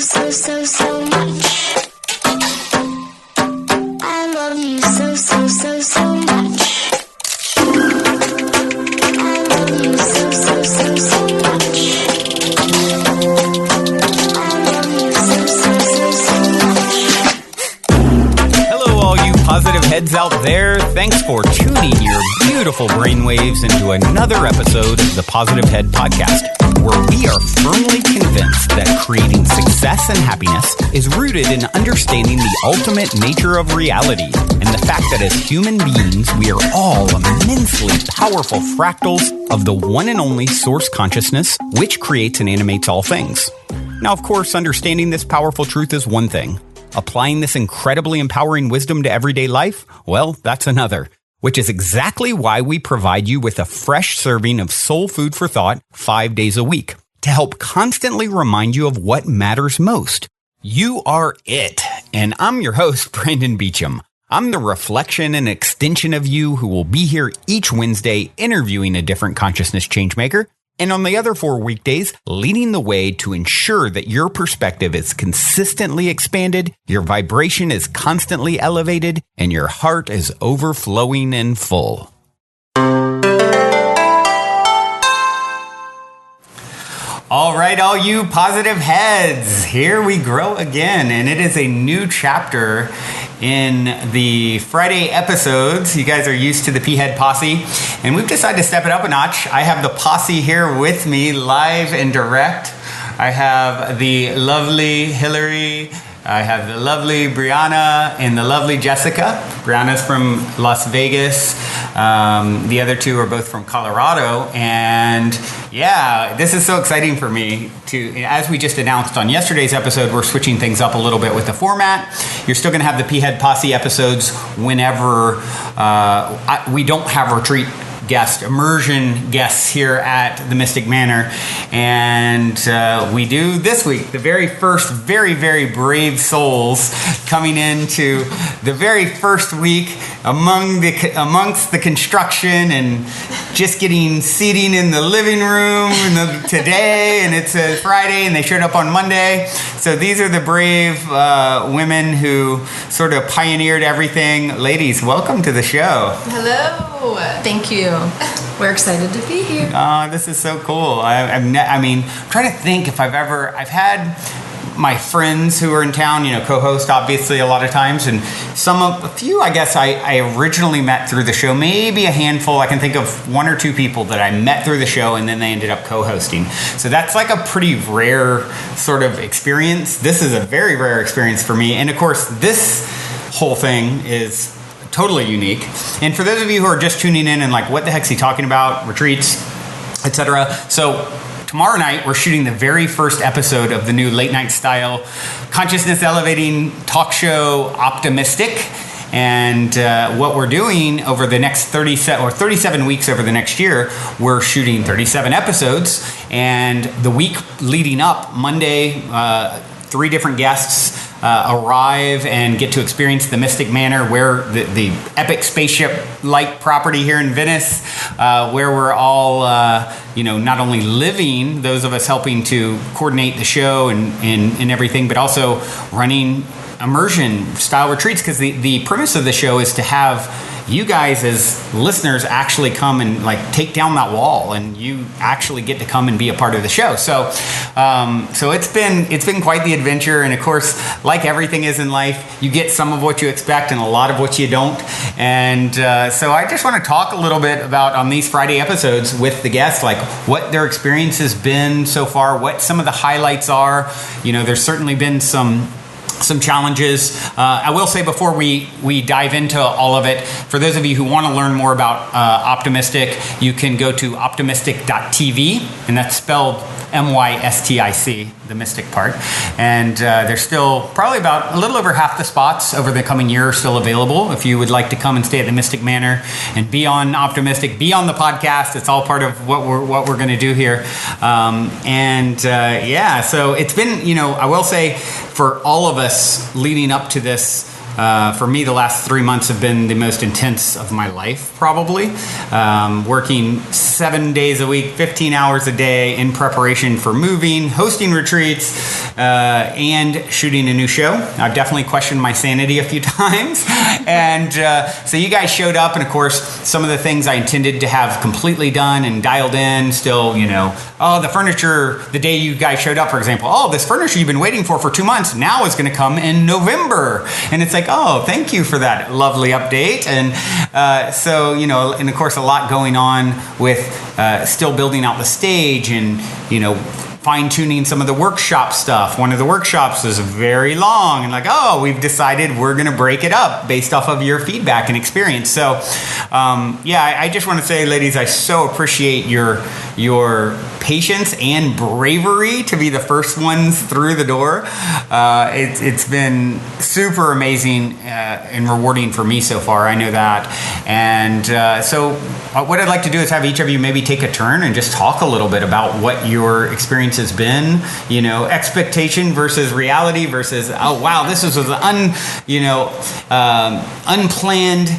so much. I love you so much. I love you so much. I love you so much. Hello, all you positive heads out there. Thanks for tuning your beautiful brainwaves into another episode of the Positive Head Podcast, where we are firmly convinced that creating success and happiness is rooted in understanding the ultimate nature of reality and the fact that as human beings, we are all immensely powerful fractals of the one and only source consciousness, which creates and animates all things. Now, of course, understanding this powerful truth is one thing. Applying this incredibly empowering wisdom to everyday life, well, that's another. Which is exactly why we provide you with a fresh serving of soul food for thought 5 days a week to help constantly remind you of what matters most. You are it. And I'm your host, Brandon Beecham. I'm the reflection and extension of you who will be here each Wednesday interviewing a different consciousness changemaker. And on the other 4 weekdays, leading the way to ensure that your perspective is consistently expanded, your vibration is constantly elevated, and your heart is overflowing and full. All right, all you positive heads, here we grow again, and it is a new chapter in the Friday episodes. You guys are used to the P-Head Posse, and we've decided to step it up a notch. I have the posse here with me, live and direct. I have the lovely Hilary, I have the lovely Brianna, and the lovely Jessica. Brianna's from Las Vegas. The other two are both from Colorado. And yeah, this is so exciting for me to, as we just announced on yesterday's episode, we're switching things up a little bit with the format. You're still going to have the P-Head Posse episodes whenever we don't have retreat guest, immersion guests here at the Mystic Manor. And we do this week, the very first, very, very brave souls coming into the very first week amongst the construction and just getting seating in the living room today. And it's a Friday and they showed up on Monday. So these are the brave women who sort of pioneered everything. Ladies, welcome to the show. Hello. Thank you. We're excited to be here. Oh, this is so cool. I'm trying to think if I've had my friends who are in town, co-host obviously a lot of times, and a few I guess I originally met through the show, maybe a handful. I can think of one or two people that I met through the show and then they ended up co-hosting. So that's like a pretty rare sort of experience. This is a very rare experience for me. And of course, this whole thing is totally unique. And for those of you who are just tuning in and like, what the heck's he talking about? Retreats, etc. So tomorrow night, we're shooting the very first episode of the new late night style consciousness elevating talk show, Optimistic. And what we're doing over the next 37 weeks over the next year, we're shooting 37 episodes. And the week leading up, Monday, 3 different guests arrive and get to experience the Mystic Manor, where the epic spaceship-like property here in Venice, where we're all, not only living, those of us helping to coordinate the show and everything, but also running immersion-style retreats, because the premise of the show is to have you guys as listeners actually come and like take down that wall, and you actually get to come and be a part of the show. So it's been quite the adventure. And of course, like everything is in life, you get some of what you expect and a lot of what you don't. And so I just want to talk a little bit about, on these Friday episodes with the guests, like what their experience has been so far, what some of the highlights are. There's certainly been some challenges. I will say before we dive into all of it, for those of you who want to learn more about Optimistic, you can go to optimistic.tv, and that's spelled MYSTIC, the mystic part. And there's still probably about a little over half the spots over the coming year are still available. If you would like to come and stay at the Mystic Manor and be on Optimistic, be on the podcast, it's all part of what we're going to do here. So it's been, I will say, for all of us leading up to this for me, the last 3 months have been the most intense of my life, probably. Working 7 days a week, 15 hours a day in preparation for moving, hosting retreats, and shooting a new show. I've definitely questioned my sanity a few times. And so you guys showed up, and of course, some of the things I intended to have completely done and dialed in, still, the furniture, the day you guys showed up, for example, this furniture you've been waiting for 2 months, now is going to come in November. And it's like, thank you for that lovely update. And and of course, a lot going on with still building out the stage and, fine-tuning some of the workshop stuff. One of the workshops is very long, and we've decided we're going to break it up based off of your feedback and experience. So, I just want to say, ladies, I so appreciate your patience and bravery to be the first ones through the door. It's been super amazing and rewarding for me so far. I know that. And so what I'd like to do is have each of you maybe take a turn and just talk a little bit about what your experience has been, expectation versus reality versus, this was unplanned,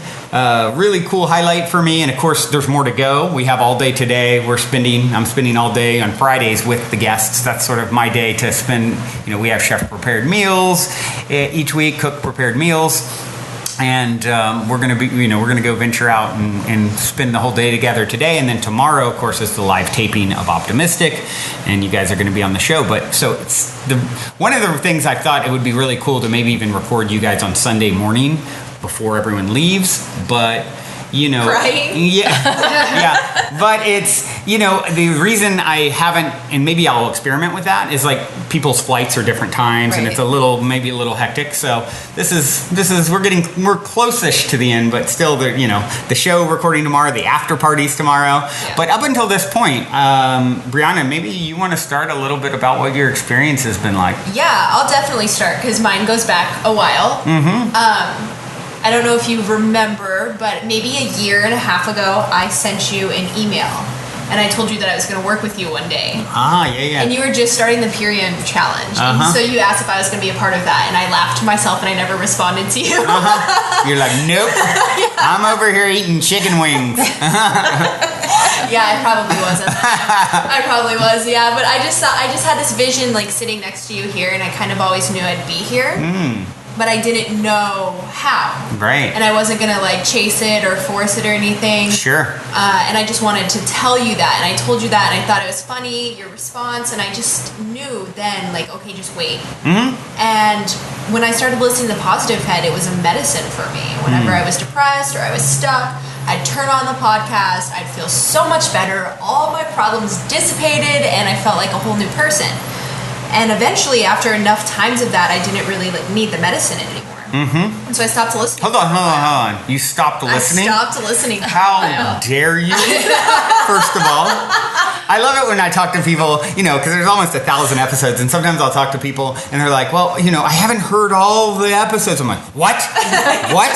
really cool highlight for me. And of course, there's more to go. We have all day today. I'm spending all day on Fridays with the guests. That's sort of my day to spend, we have chef prepared meals each week, cook prepared meals. And we're going to go venture out and spend the whole day together today. And then tomorrow, of course, is the live taping of Optimistic. And you guys are going to be on the show. But so it's one of the things I thought it would be really cool to maybe even record you guys on Sunday morning before everyone leaves. But right? Yeah. But it's, the reason I haven't, and maybe I'll experiment with that, is people's flights are different times, right. And it's maybe a little hectic. So we're close-ish to the end, but still the show recording tomorrow, the after parties tomorrow. Yeah. But up until this point, Brianna, maybe you want to start a little bit about what your experience has been like. Yeah, I'll definitely start because mine goes back a while. Mm-hmm. I don't know if you remember, but maybe a year and a half ago, I sent you an email. And I told you that I was going to work with you one day. Yeah. And you were just starting the Period Challenge. And so you asked if I was going to be a part of that. And I laughed to myself and I never responded to you. You're like, nope. Yeah. I'm over here eating chicken wings. Yeah, I probably was. I probably was, yeah. But I just had this vision sitting next to you here. And I kind of always knew I'd be here. But I didn't know how. Right. And I wasn't going to chase it or force it or anything. Sure. And I just wanted to tell you that. And I told you that. And I thought it was funny, your response. And I just knew then, okay, just wait. Mm-hmm. And when I started listening to Positive Head, it was a medicine for me. Whenever I was depressed or I was stuck, I'd turn on the podcast. I'd feel so much better. All my problems dissipated. And I felt like a whole new person. And eventually, after enough times of that, I didn't really need the medicine anymore. Mm-hmm. And so I stopped listening. Hold on. You stopped listening? I stopped listening. How dare you? First of all, I love it when I talk to people, because there's almost 1,000 episodes, and sometimes I'll talk to people, and they're like, well, I haven't heard all the episodes. I'm like, what? What?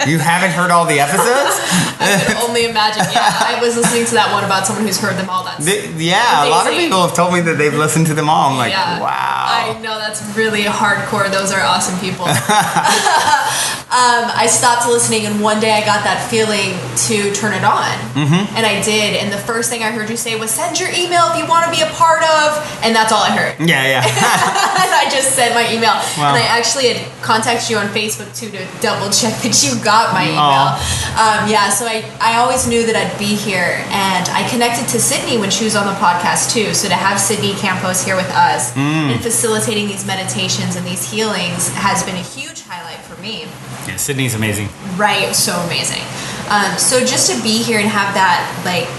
You haven't heard all the episodes? I can only imagine. Yeah, I was listening to that one about someone who's heard them all. That's amazing. A lot of people have told me that they've listened to them all. I'm like, wow. I know, that's really hardcore. Those are awesome people. I stopped listening, and one day I got that feeling to turn it on. Mm-hmm. And I did. And the first thing I heard you say was, send your email if you want to be a part of. And that's all I heard. Yeah. And I just sent my email. Wow. And I actually had contacted you on Facebook, too, to double check that you got my email. So I always knew that I'd be here. And I connected to Sydney when she was on the podcast, too. So to have Sydney Campos here with us and facilitating these meditations and these healings has been a huge highlight for me. Yeah, Sydney's amazing. Right, so amazing. So just to be here and have that,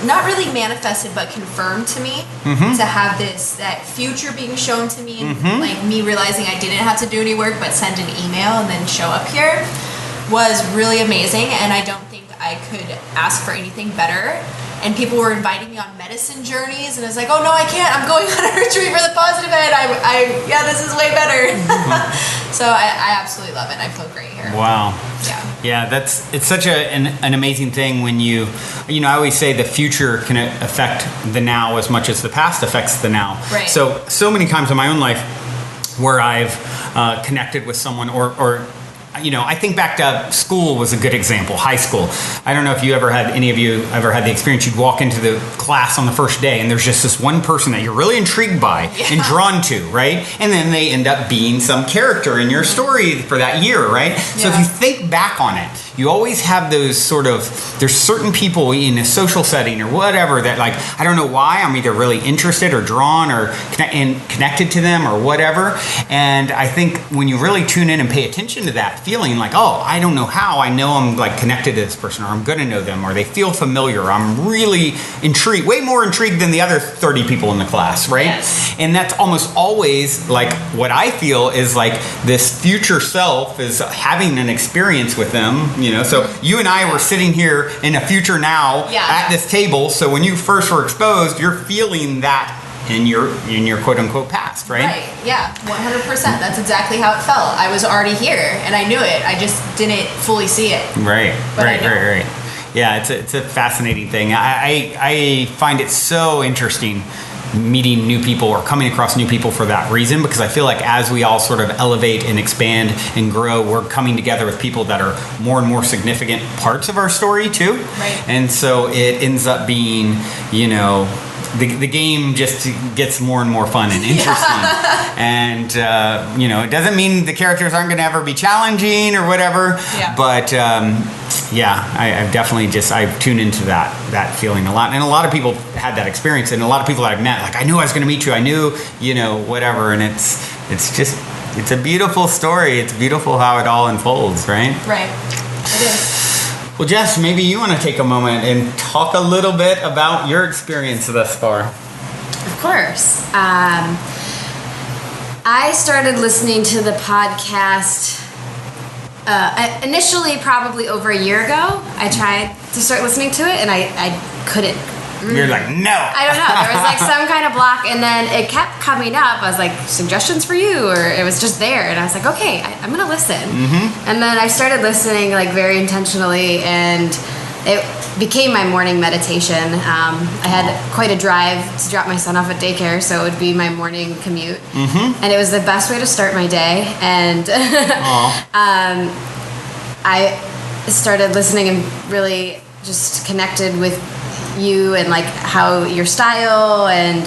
not really manifested, but confirmed to me, to have that future being shown to me, and me realizing I didn't have to do any work, but send an email and then show up here, was really amazing. And I don't think I could ask for anything better. And people were inviting me on medicine journeys, and I was like, oh no, I can't. I'm going on a retreat for the Positive Head. This is way better. So I absolutely love it. I feel great here. Wow. Yeah. It's such an amazing thing when I always say the future can affect the now as much as the past affects the now. Right. So many times in my own life where I've connected with someone or I think back to school was a good example, high school. I don't know if any of you ever had the experience, you'd walk into the class on the first day and there's just this one person that you're really intrigued by and drawn to, right? And then they end up being some character in your story for that year, right? So if you think back on it, you always have those there's certain people in a social setting or whatever that, like, I don't know why, I'm either really interested or drawn or connected to them or whatever. And I think when you really tune in and pay attention to that feeling, like, oh, I don't know how, I know I'm like connected to this person, or I'm going to know them, or they feel familiar, I'm really intrigued, way more intrigued than the other 30 people in the class, right? Yes. And that's almost always like what I feel is like this future self is having an experience with them, so you and I were sitting here in a future now at this table, so when you first were exposed, you're feeling that in your quote unquote past, right? Right, yeah, 100%. That's exactly how it felt. I was already here and I knew it. I just didn't fully see it. Right. Yeah, it's a fascinating thing. I find it so interesting meeting new people or coming across new people for that reason, because I feel like as we all sort of elevate and expand and grow, we're coming together with people that are more and more significant parts of our story too. Right. And so it ends up being, the game just gets more and more fun and interesting. And, it doesn't mean the characters aren't going to ever be challenging or whatever. Yeah. But, I've definitely I've tuned into that feeling a lot. And a lot of people had that experience. And a lot of people that I've met, like, I knew I was going to meet you. I knew, whatever. And it's a beautiful story. It's beautiful how it all unfolds, right? Right. It is. Well, Jess, maybe you want to take a moment and talk a little bit about your experience thus far. Of course. I started listening to the podcast initially probably over a year ago. I tried to start listening to it and I couldn't. You're like, no. I don't know. There was like some kind of block, and then it kept coming up. I was like, suggestions for you, or it was just there, and I was like, okay, I'm gonna listen. Mm-hmm. And then I started listening like very intentionally, and it became my morning meditation. I had quite a drive to drop my son off at daycare, so it would be my morning commute, and it was the best way to start my day. And I started listening and really just connected with you and like how your style, and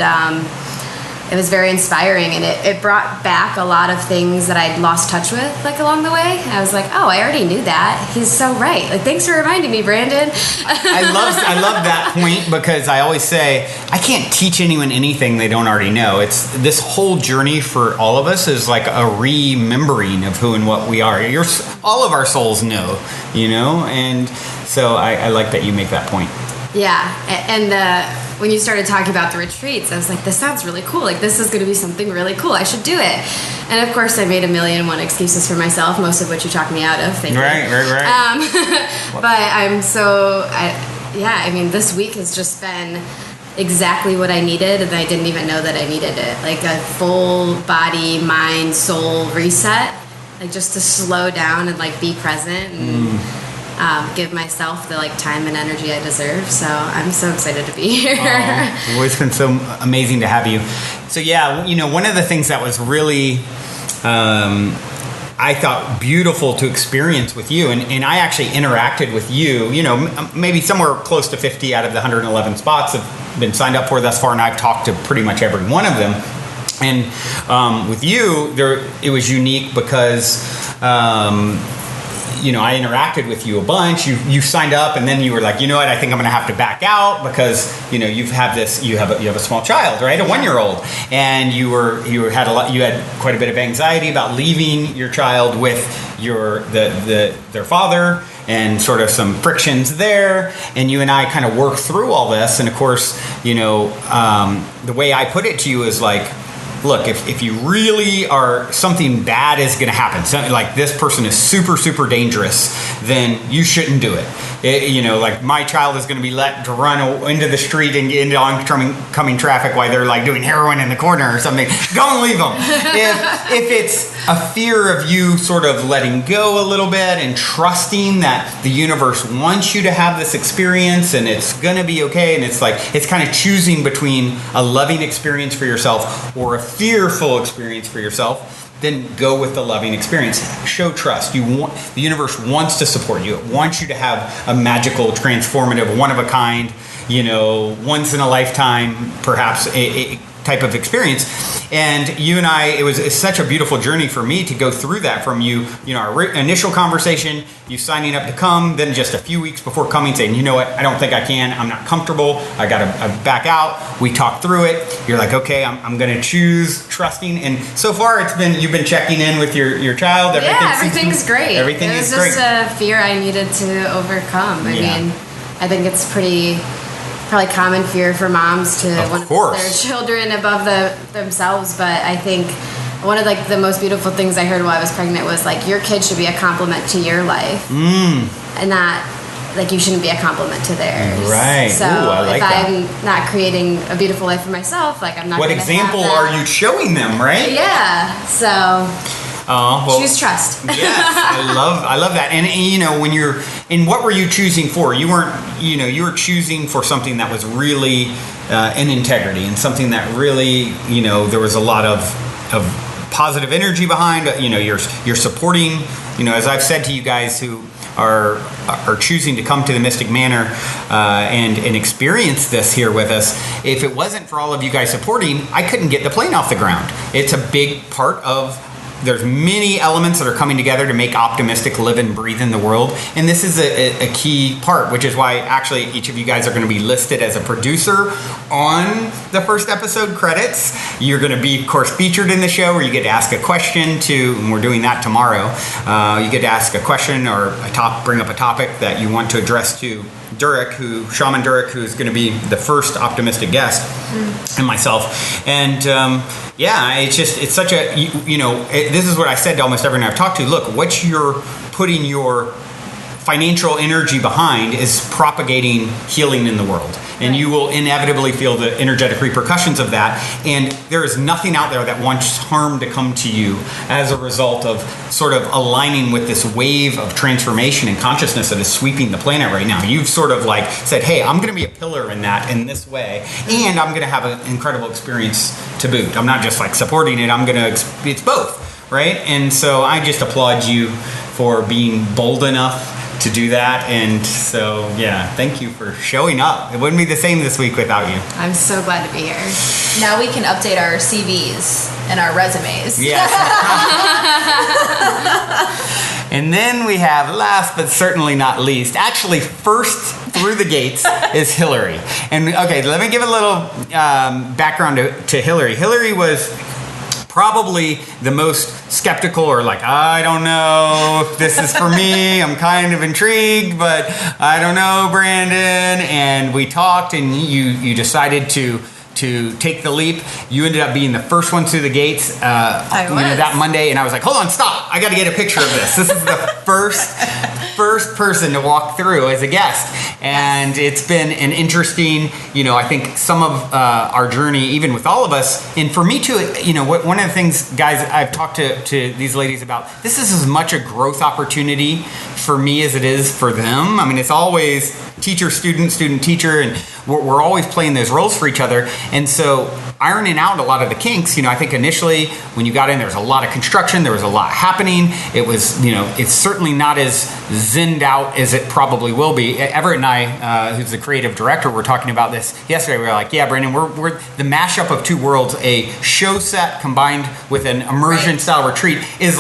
it was very inspiring, and it brought back a lot of things that I'd lost touch with like along the way. I was like, oh, I already knew that. He's so right. Like, thanks for reminding me, Brandon. I love that point, because I always say I can't teach anyone anything they don't already know. It's this whole journey for all of us is like a remembering of who and what we are. All of our souls know, and so I like that you make that point. Yeah, and when you started talking about the retreats, I was like, this sounds really cool. Like, this is going to be something really cool. I should do it. And of course, I made 1,000,001 excuses for myself, most of which you talked me out of. Thank you. Right. But I'm this week has just been exactly what I needed, and I didn't even know that I needed it. Like a full body, mind, soul reset. Like, just to slow down and like be present and give myself the like time and energy I deserve. So I'm so excited to be here. It's always been so amazing to have you. So one of the things that was really I thought beautiful to experience with you, and I actually interacted with you, maybe somewhere close to 50 out of the 111 spots have been signed up for thus far, and I've talked to pretty much every one of them. And with you, it was unique because I interacted with you a bunch. You signed up, and then you were like, you know what? I think I'm going to have to back out because you have a small child, right? A 1-year-old, and you had quite a bit of anxiety about leaving your child with their father, and sort of some frictions there. And you and I kind of worked through all this. And of course, the way I put it to you is like, look, if you really are, something bad is going to happen, something like this person is super, super dangerous, then you shouldn't do it. Like my child is going to be let to run into the street and get into oncoming traffic while they're like doing heroin in the corner or something. Don't leave them. If it's a fear of you sort of letting go a little bit and trusting that the universe wants you to have this experience and it's going to be okay, and it's kind of choosing between a loving experience for yourself or a fearful experience for yourself, then go with the loving experience. Show trust. The universe wants to support you. It wants you to have a magical, transformative, one of a kind, once in a lifetime, perhaps a type of experience. And you and I, it's such a beautiful journey for me to go through that from our initial conversation, you signing up to come, then just a few weeks before coming saying, you know what, I don't think I can, I'm not comfortable, I gotta back out. We talked through it. You're like, okay, I'm gonna choose trusting. And so far you've been checking in with your child. Everything's great. Everything is great. It was just a fear I needed to overcome. I mean, I think it's probably common fear for moms to want to put their children above themselves, but I think one of the most beautiful things I heard while I was pregnant was your kid should be a complement to your life, and not you shouldn't be a complement to theirs. Right. So if I'm not creating a beautiful life for myself, I'm not. What example are you showing them? Right. Yeah. So. Choose trust. Yes, I love that. And when you're, and what were you choosing for? You weren't, you were choosing for something that was really in integrity, and something that really, there was a lot of positive energy behind. You're supporting. As I've said to you guys who are choosing to come to the Mystic Manor and experience this here with us, if it wasn't for all of you guys supporting, I couldn't get the plane off the ground. It's a big part of. There's many elements that are coming together to make optimistic live and breathe in the world. And this is a key part, which is why actually each of you guys are going to be listed as a producer on the first episode credits. You're going to be, of course, featured in the show where you get to ask a question and we're doing that tomorrow. You get to ask a question or bring up a topic that you want to address to Shaman Durek, who's going to be the first optimistic guest, and myself. And it's such a, this is what I said to almost everyone I've talked to. Look, what you're putting your financial energy behind is propagating healing in the world. And you will inevitably feel the energetic repercussions of that. And there is nothing out there that wants harm to come to you as a result of sort of aligning with this wave of transformation and consciousness that is sweeping the planet right now. You've sort of said, hey, I'm going to be a pillar in that in this way. And I'm going to have an incredible experience to boot. I'm not just supporting it. It's both, right? And so I just applaud you for being bold enough to do that. And so thank you for showing up. It wouldn't be the same this week without you. I'm so glad to be here. Now we can update our CVs and our resumes. Yes. And then we have, last but certainly not least, actually first through the gates is Hilary. And okay, let me give a little background to Hilary. Hilary was probably the most skeptical, or I don't know if this is for me. I'm kind of intrigued, but I don't know, Brandon. And we talked, and you decided to take the leap. You ended up being the first one through the gates that Monday, and I was like, hold on, stop. I got to get a picture of this. This is the first person to walk through as a guest. And it's been an interesting, I think some of our journey, even with all of us, and for me too, one of the things, guys, I've talked to these ladies about, this is as much a growth opportunity for me as it is for them. I mean, it's always teacher, student, teacher, and we're always playing those roles for each other. And so ironing out a lot of the kinks, I think initially when you got in, there was a lot of construction, there was a lot happening. It was, it's certainly not as zenned out as it probably will be. Everett and I, who's the creative director, were talking about this yesterday. We were like, yeah, Brandon, we're the mashup of two worlds. A show set combined with an immersion style retreat is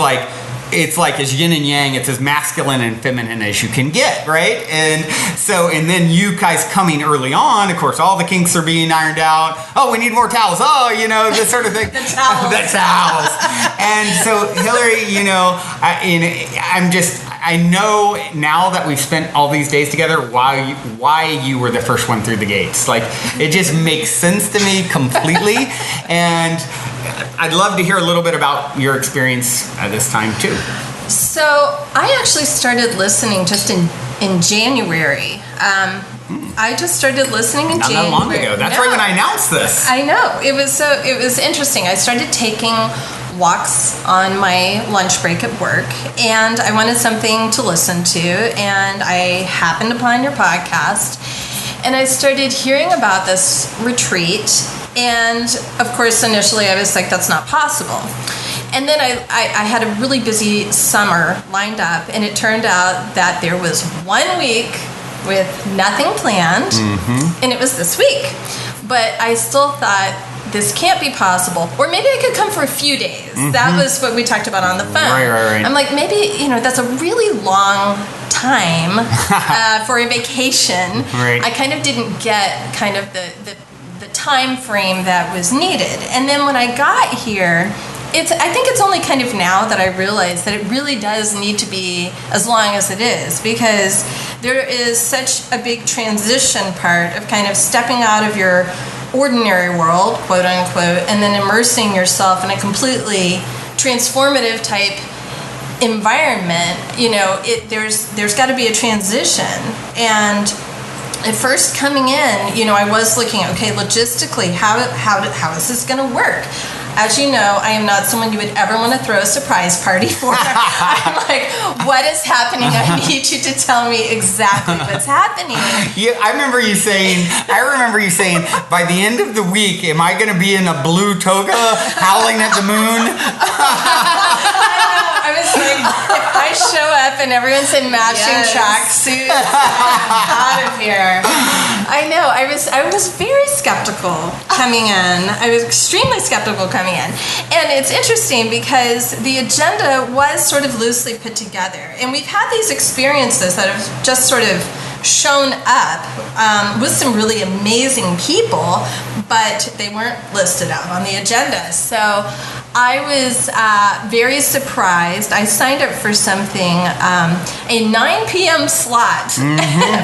it's as yin and yang. It's as masculine and feminine as you can get, right? And so, and then you guys coming early on, of course, all the kinks are being ironed out. Oh, we need more towels. Oh, this sort of thing. The towels. And so, Hilary, I know now that we've spent all these days together why you were the first one through the gates. It just makes sense to me completely. And I'd love to hear a little bit about your experience at this time too. So I actually started listening just in January. I just started listening in January. Not that long ago. That's right when I announced this. I know. It was interesting. I started taking walks on my lunch break at work, and I wanted something to listen to, and I happened upon your podcast, and I started hearing about this retreat. And of course, initially I was like, that's not possible. And then I had a really busy summer lined up, and it turned out that there was 1 week with nothing planned, and it was this week. But I still thought, this can't be possible. Or maybe I could come for a few days. That was what we talked about on the phone. Right. I'm like, maybe, that's a really long time for a vacation. Right. I kind of didn't get kind of the time frame that was needed. And then when I got here, I think it's only kind of now that I realize that it really does need to be as long as it is, because there is such a big transition part of kind of stepping out of your ordinary world, quote unquote, and then immersing yourself in a completely transformative type environment. There's got to be a transition. And at first coming in, I was looking, okay, logistically, how is this going to work? As you know, I am not someone you would ever want to throw a surprise party for. I'm like, what is happening? I need you to tell me exactly what's happening. Yeah, I remember you saying, by the end of the week, am I going to be in a blue toga howling at the moon? I was like, if I show up and everyone's in matching tracksuits, I'm out of here. I know. I was very skeptical coming in. I was extremely skeptical coming in. And it's interesting because the agenda was sort of loosely put together. And we've had these experiences that have just sort of shown up with some really amazing people, but they weren't listed out on the agenda. So I was very surprised. I signed up for something, a 9 p.m. slot.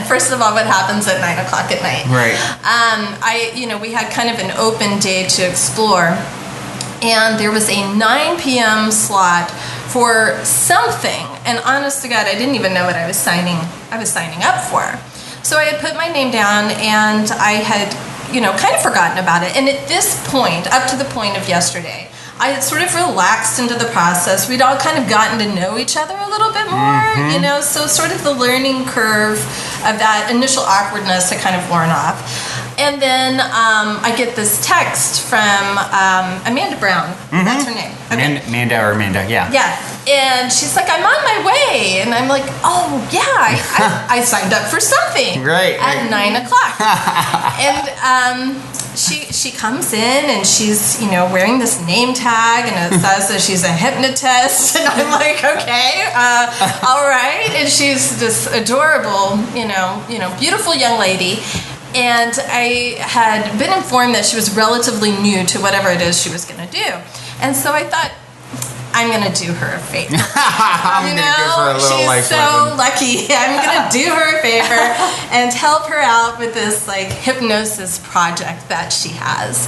First of all, what happens at 9 o'clock at night? Right. We had kind of an open day to explore, and there was a 9 p.m. slot for something. And honest to God, I didn't even know what I was signing up for. So I had put my name down, and I had, kind of forgotten about it. And at this point, up to the point of yesterday, I had sort of relaxed into the process. We'd all kind of gotten to know each other a little bit more, so sort of the learning curve of that initial awkwardness had kind of worn off. And then I get this text from Amanda Brown. That's her name. Okay. Amanda, yeah. Yeah. And she's like, I'm on my way. And I'm like, oh, yeah, I signed up for something. Right. At 9 o'clock. And she comes in, and she's, wearing this name tag, and it says that she's a hypnotist. And I'm like, okay, all right. And she's this adorable, beautiful young lady. And I had been informed that she was relatively new to whatever it is she was going to do. And so I thought, I'm going to do her a favor. I'm going to give her a little life lesson. She's so lucky. I'm going to do her a favor and help her out with this hypnosis project that she has.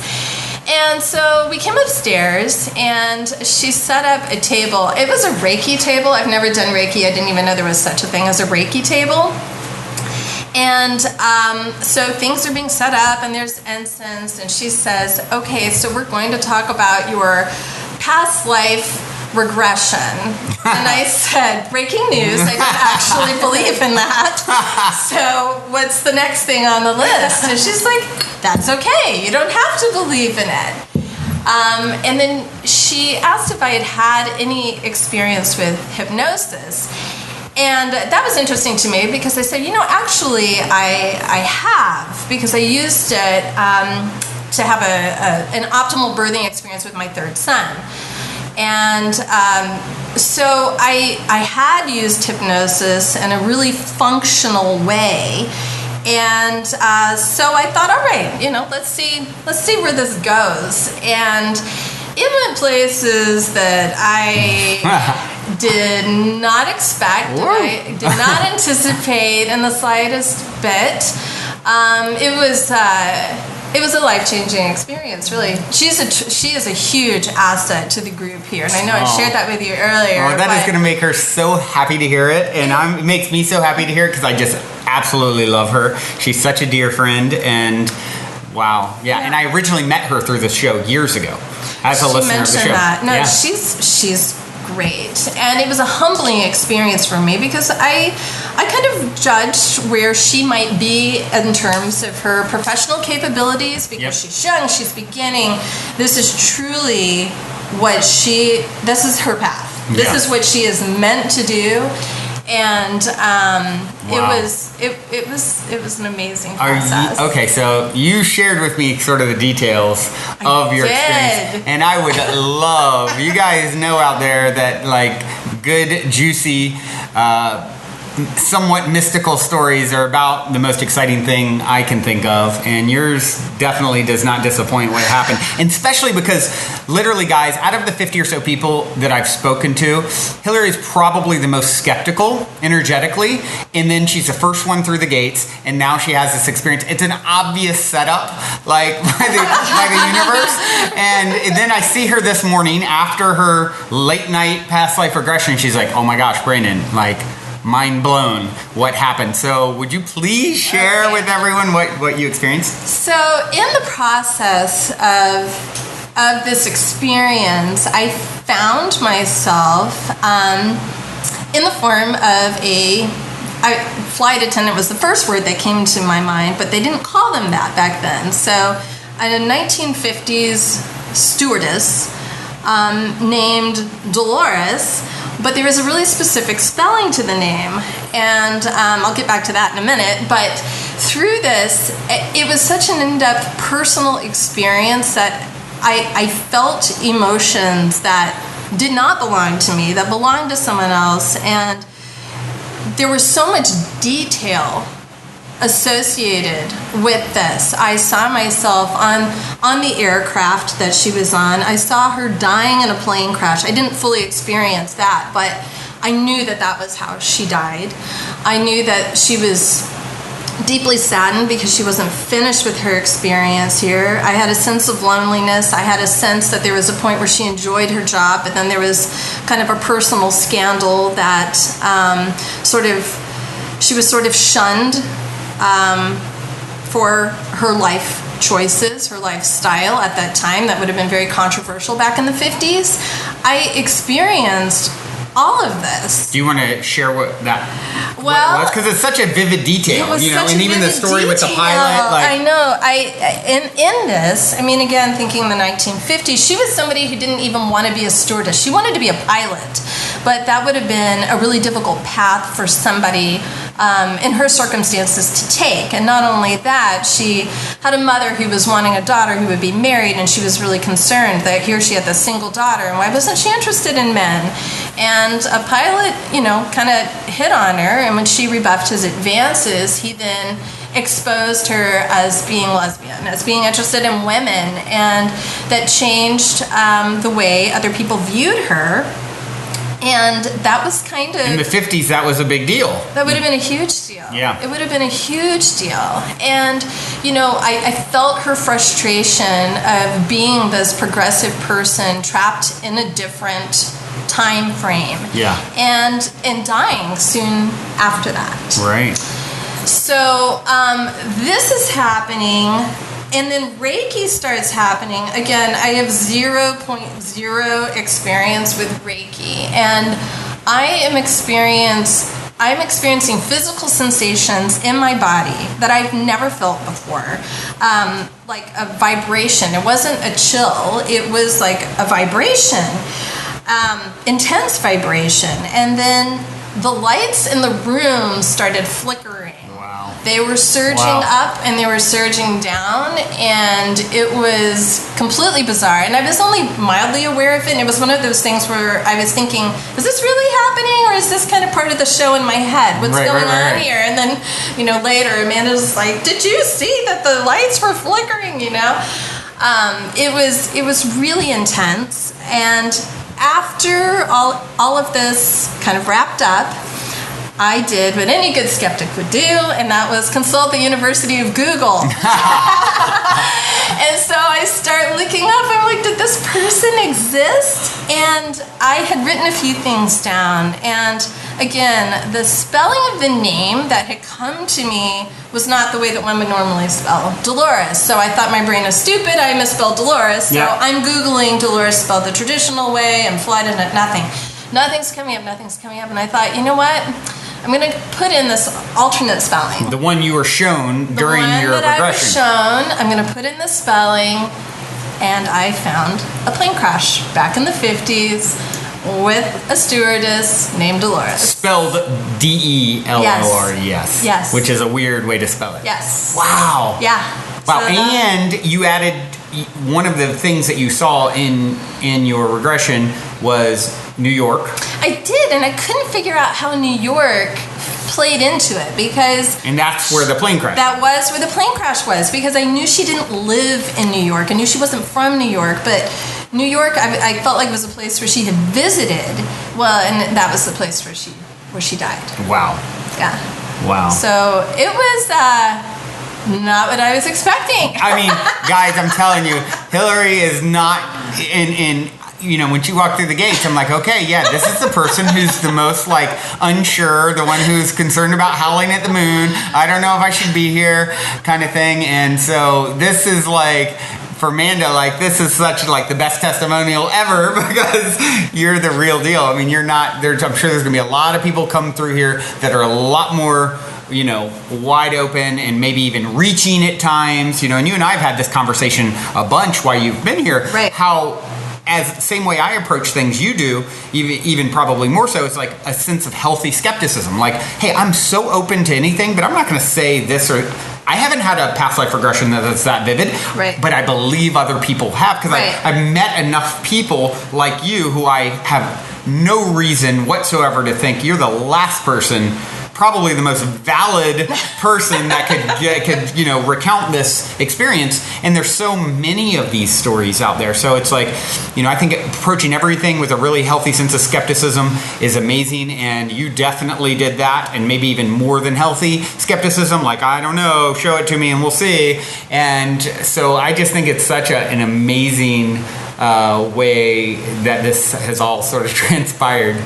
And so we came upstairs, and she set up a table. It was a Reiki table. I've never done Reiki. I didn't even know there was such a thing as a Reiki table. And so things are being set up, and there's incense, and she says, okay, so we're going to talk about your past life regression. And I said, breaking news, I don't actually believe in that. So what's the next thing on the list? And she's like, that's okay, you don't have to believe in it. And then she asked if I had any experience with hypnosis. And that was interesting to me, because I said, actually I have, because I used it to have an optimal birthing experience with my third son. And so I had used hypnosis in a really functional way. And so I thought, all right, let's see where this goes. And it went places that I did not expect. I did not anticipate in the slightest bit. It was a life-changing experience, really. She is a huge asset to the group here, and I know I shared that with you earlier. Oh, that is going to make her so happy to hear it, and it makes me so happy to hear it, because I just absolutely love her. She's such a dear friend, and wow, yeah. And I originally met her through the show years ago as a listener of the show. That. No, yeah. she's great, and it was a humbling experience for me, because I kind of judged where she might be in terms of her professional capabilities, because she's young, she's beginning. This is truly this is her path. This Yeah. is what she is meant to do. And Wow. it was an amazing Are process. you, okay, so you shared with me sort of the details of your did. experience, and I would love, you guys know out there that like good, juicy, somewhat mystical stories are about the most exciting thing I can think of, and yours definitely does not disappoint what happened. And especially because literally, guys, out of the 50 or so people that I've spoken to, Hilary is probably the most skeptical energetically, and then she's the first one through the gates, and now she has this experience. It's an obvious setup, like by the universe. And then I see her this morning after her late night past life regression. She's like, "Oh my gosh, Brandon, like, mind blown, what happened?" So would you please share with everyone what you experienced? So in the process of this experience, I found myself in the form of flight attendant was the first word that came to my mind, but they didn't call them that back then. So a 1950s stewardess named Dolores, but there was a really specific spelling to the name, and I'll get back to that in a minute. But through this, it was such an in-depth personal experience that I felt emotions that did not belong to me, that belonged to someone else, and there was so much detail associated with this. I saw myself on the aircraft that she was on. I saw her dying in a plane crash. I didn't fully experience that, but I knew that was how she died. I knew that she was deeply saddened because she wasn't finished with her experience here. I had a sense of loneliness. I had a sense that there was a point where she enjoyed her job, but then there was kind of a personal scandal that she was sort of shunned for her life choices, her lifestyle at that time. That would have been very controversial back in the 50s. I experienced all of this. Do you want to share what that Well, was? Because it's such a vivid detail, It was you know, such and a even the vivid story with the detail. pilot. Like, I know. In this, I mean, again, thinking the 1950s, she was somebody who didn't even want to be a stewardess. She wanted to be a pilot, but that would have been a really difficult path for somebody in her circumstances to take. And not only that, she had a mother who was wanting a daughter who would be married, and she was really concerned that here she had this single daughter, and why wasn't she interested in men? And a pilot, kind of hit on her, and when she rebuffed his advances, he then exposed her as being lesbian, as being interested in women, and that changed the way other people viewed her. And that was kind of... in the 50s, that was a big deal. That would have been a huge deal. Yeah. It would have been a huge deal. And, I felt her frustration of being this progressive person trapped in a different time frame. Yeah. And dying soon after that. Right. So this is happening, and then Reiki starts happening. Again, I have 0.0 experience with Reiki, and I'm experiencing physical sensations in my body that I've never felt before, like a vibration. It wasn't a chill, it was like a vibration, intense vibration, and then the lights in the room started flickering. Wow. They were surging up and they were surging down, and it was completely bizarre. And I was only mildly aware of it, and it was one of those things where I was thinking, is this really happening, or is this kind of part of the show in my head? What's going on here? And then, later Amanda's like, did you see that the lights were flickering, It was really intense. And after all of this kind of wrapped up, I did what any good skeptic would do, and that was consult the University of Google. And so I start looking up. I'm like, did this person exist? And I had written a few things down. And again, the spelling of the name that had come to me was not the way that one would normally spell Dolores. So I thought my brain was stupid. I misspelled Dolores. So I'm Googling Dolores spelled the traditional way and flooded it. Nothing's coming up. And I thought, you know what? I'm going to put in this alternate spelling. The one you were shown during your regression. The one that I was shown, I'm going to put in the spelling, and I found a plane crash back in the 50s with a stewardess named Dolores. Spelled D-E-L-O-R, yes. Yes. Which is a weird way to spell it. Yes. Wow. Yeah. Wow, So and you added one of the things that you saw in your regression was New York. I did, and I couldn't figure out how New York played into it because And that's where the plane crash. that was where the plane crash was, because I knew she didn't live in New York. I knew she wasn't from New York, but New York, I felt like it was a place where she had visited. Well, and that was the place where she died. Wow. Yeah. Wow. So it was not what I was expecting. I mean, guys, I'm telling you, Hilary is not in when she walked through the gates, I'm like, okay, yeah, this is the person who's the most like unsure, the one who's concerned about howling at the moon. I don't know if I should be here, kind of thing. And so this is like, for Amanda, like this is such like the best testimonial ever because you're the real deal. I mean, you're not there. I'm sure there's gonna be a lot of people come through here that are a lot more, wide open and maybe even reaching at times, and you and I have had this conversation a bunch while you've been here. Right. How, as the same way I approach things you do, even probably more so, it's like a sense of healthy skepticism. Like, hey, I'm so open to anything, but I'm not going to say this or... I haven't had a past life regression that's that vivid, right. But I believe other people have because right. I've met enough people like you who I have no reason whatsoever to think you're the last person, probably the most valid person that could recount this experience. And there's so many of these stories out there. So it's like, I think approaching everything with a really healthy sense of skepticism is amazing. And you definitely did that, and maybe even more than healthy skepticism. Like, I don't know, show it to me and we'll see. And so I just think it's such an amazing way that this has all sort of transpired.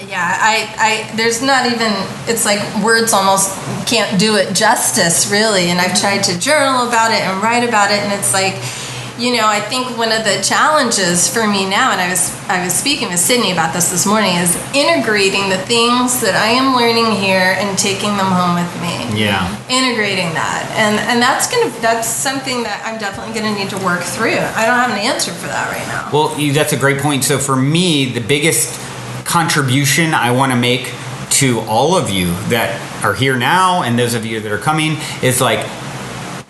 Yeah, I there's not even, it's like words almost can't do it justice, really. And I've tried to journal about it and write about it, and it's like, I think one of the challenges for me now, and I was speaking with Sydney about this morning, is integrating the things that I am learning here and taking them home with me. Yeah. Integrating that. And that's something that I'm definitely gonna need to work through. I don't have an answer for that right now. Well, that's a great point. So for me, the biggest contribution I want to make to all of you that are here now and those of you that are coming is like,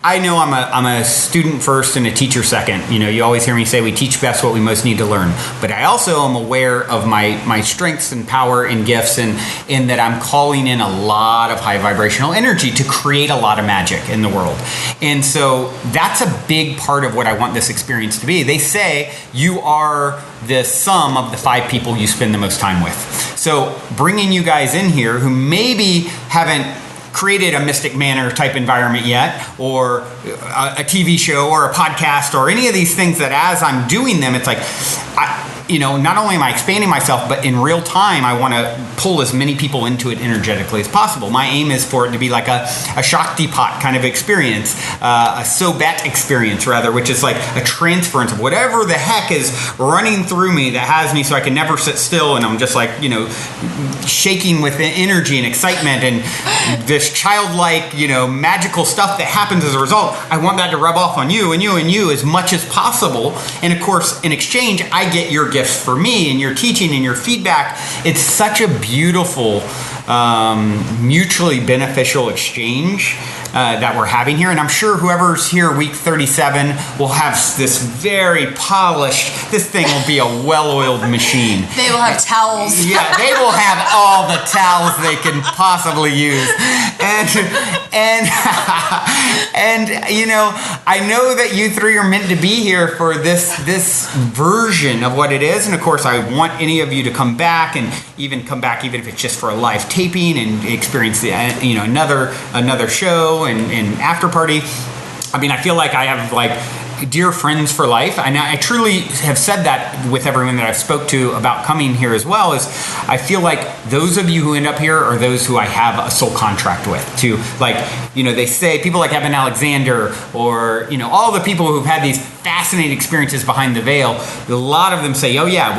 I know I'm a student first and a teacher second. You always hear me say we teach best what we most need to learn. But I also am aware of my strengths and power and gifts, and in that I'm calling in a lot of high vibrational energy to create a lot of magic in the world. And so that's a big part of what I want this experience to be. They say you are the sum of the 5 people you spend the most time with. So bringing you guys in here who maybe haven't created a Mystic Manor type environment yet, or a TV show or a podcast or any of these things, that as I'm doing them, it's like, not only am I expanding myself, but in real time, I want to pull as many people into it energetically as possible. My aim is for it to be like a Shakti pot kind of experience, a Sobet experience rather, which is like a transference of whatever the heck is running through me that has me so I can never sit still, and I'm just like, shaking with energy and excitement and this childlike, magical stuff that happens as a result. I want that to rub off on you and you and you as much as possible. And of course, in exchange, I get your gifts for me and your teaching and your feedback. It's such a beautiful, mutually beneficial exchange that we're having here. And I'm sure whoever's here week 37 will have this very polished, this thing will be a well-oiled machine. They will have towels. Yeah, they will have all the towels they can possibly use. And I know that you 3 are meant to be here for this version of what it is. And of course, I want any of you to come back, and even if it's just for a live taping and experience another show and after party. I mean, I feel like I have like dear friends for life, and I truly have said that with everyone that I've spoke to about coming here as well. Is I feel like those of you who end up here are those who I have a soul contract with. To like, they say people like Evan Alexander, or all the people who've had these fascinating experiences behind the veil. A lot of them say, oh yeah,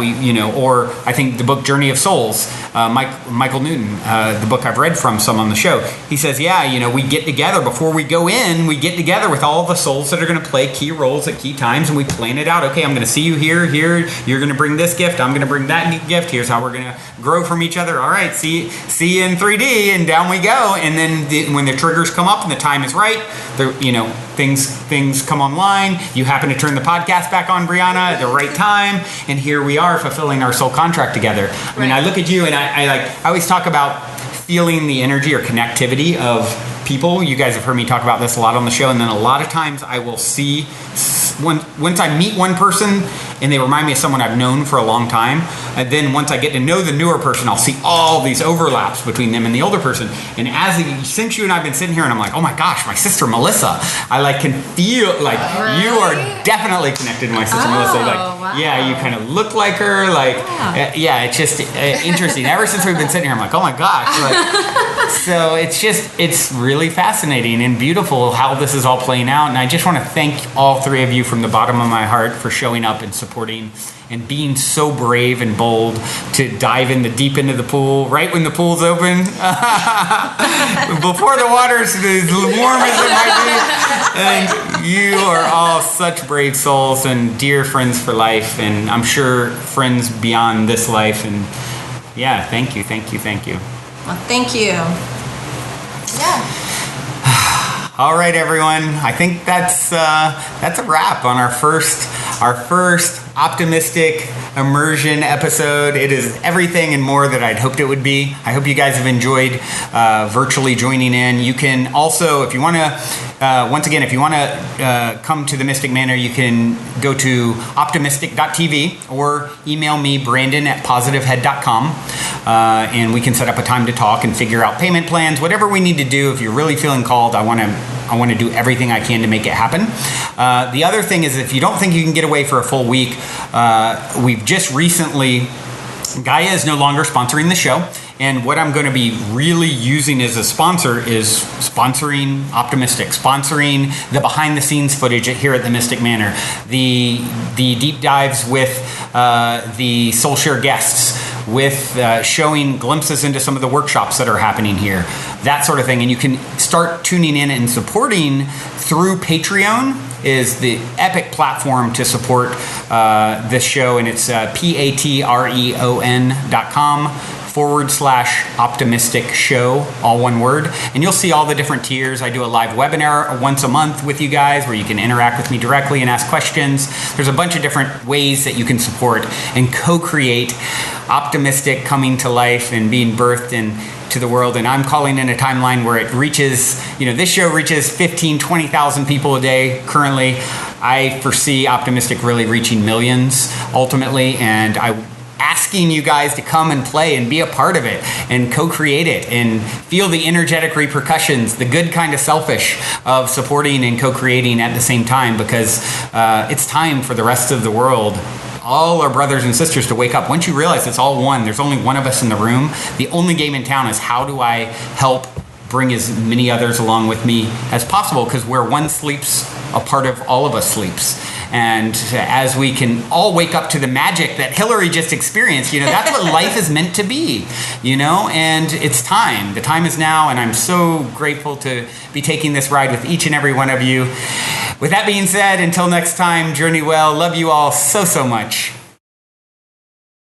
or I think the book Journey of Souls, Michael Newton, the book I've read from some on the show, he says, yeah, we get together before we go in, we get together with all the souls that are going to play key roles at key times, and we plan it out. Okay, I'm going to see you here, you're going to bring this gift, I'm going to bring that gift, here's how we're going to grow from each other. All right, see you in 3D, and down we go. And then when the triggers come up and the time is right, things come online. You happen to turn the podcast back on, Brianna, at the right time, and here we are fulfilling our soul contract together. I mean, I look at you, and I always talk about feeling the energy or connectivity of people. You guys have heard me talk about this a lot on the show, and then a lot of times I will see once I meet one person and they remind me of someone I've known for a long time, and then once I get to know the newer person, I'll see all these overlaps between them and the older person. And since you and I've been sitting here, and I'm like, oh my gosh, my sister Melissa, I can feel like you are definitely connected to my sister Melissa. Wow. Yeah, you kind of look like her. It's just interesting. Ever since we've been sitting here, I'm like, oh my gosh. So it's really fascinating and beautiful how this is all playing out. And I just want to thank all three of you from the bottom of my heart for showing up and supporting and being so brave and bold to dive in the deep end of the pool right when the pool's open before the water's as warm as it might be. And you are all such brave souls and dear friends for life, and I'm sure friends beyond this life. And yeah, thank you. Well, thank you. Yeah. All right, everyone. I think that's a wrap on our first optimistic immersion episode. It is everything and more that I'd hoped it would be. I hope you guys have enjoyed virtually joining in. You can also, if you want to, come to the Mystic Manor, you can go to optimistic.tv or email me, Brandon@positivehead.com, and we can set up a time to talk and figure out payment plans, whatever we need to do. If you're really feeling called, I want to do everything I can to make it happen. The other thing is, if you don't think you can get away for a full week, we've just recently, Gaia is no longer sponsoring the show. And what I'm going to be really using as a sponsor is sponsoring Optimistic, sponsoring the behind-the-scenes footage here at the Mystic Manor, the deep dives with the SoulShare guests, with showing glimpses into some of the workshops that are happening here, that sort of thing. And you can start tuning in and supporting through Patreon. Is the epic platform to support this show, and it's patreon.com/optimistic show, all one word. And you'll see all the different tiers. I do a live webinar once a month with you guys where you can interact with me directly and ask questions. There's a bunch of different ways that you can support and co-create Optimistic coming to life and being birthed into the world. And I'm calling in a timeline where it reaches, this show reaches 15, 20,000 people a day currently. I foresee Optimistic really reaching millions ultimately, and I'm asking you guys to come and play and be a part of it and co-create it and feel the energetic repercussions, the good kind of selfish of supporting and co-creating at the same time, because it's time for the rest of the world, all our brothers and sisters, to wake up. Once you realize it's all one, there's only one of us in the room, the only game in town is how do I help bring as many others along with me as possible, because where one sleeps, a part of all of us sleeps. And as we can all wake up to the magic that Hilary just experienced, that's what life is meant to be, and it's time. The time is now, and I'm so grateful to be taking this ride with each and every one of you. With that being said, until next time, journey well. Love you all so much.